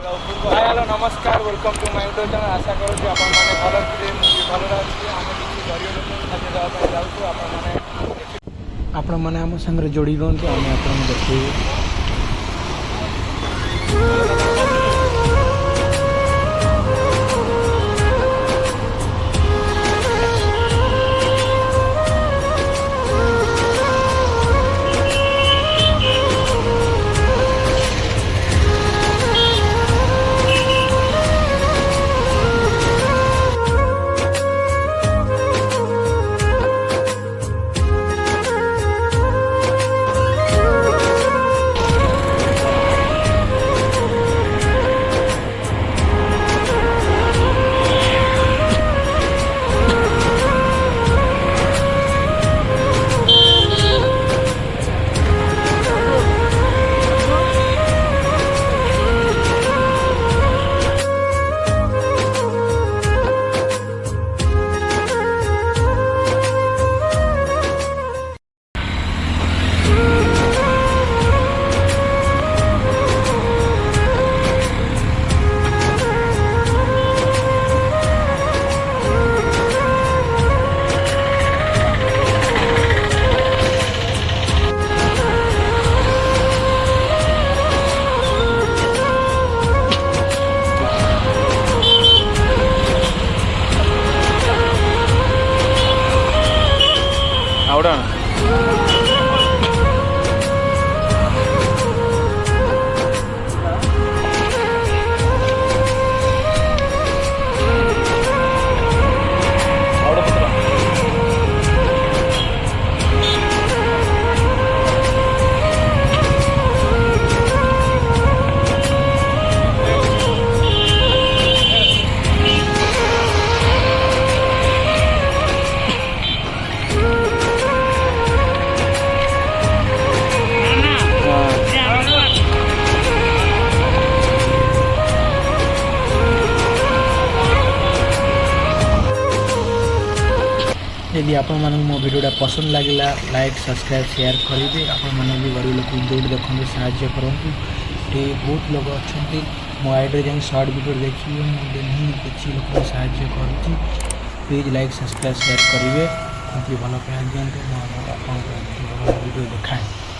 हाय hello नमस्कार welcome to my YouTube channel आशा करूँ आप भल थे मुझे भल अच्छी आम किसी गरीब लोक खाद्य देवाई जाऊँ आपण मैंने आम सागर जोड़ी दिखाँ आम आप देखिए അവിടെ यदि आपण मानक मो वीडियोटा पसंद लगिला लाइक सब्सक्राइब शेयर करेंगे आपण मैंने भी गरीब लोक जो देखते साहाय्य करूँ ये बहुत लोग अच्छा मो आईडी जाए सर्ट वीडियो देखिए मुझे किसी लोग साहाय्य करुँची प्लीज लाइक सब्सक्राइब शेयर करेंगे भल पाई दिखाते वीडियो देखाए।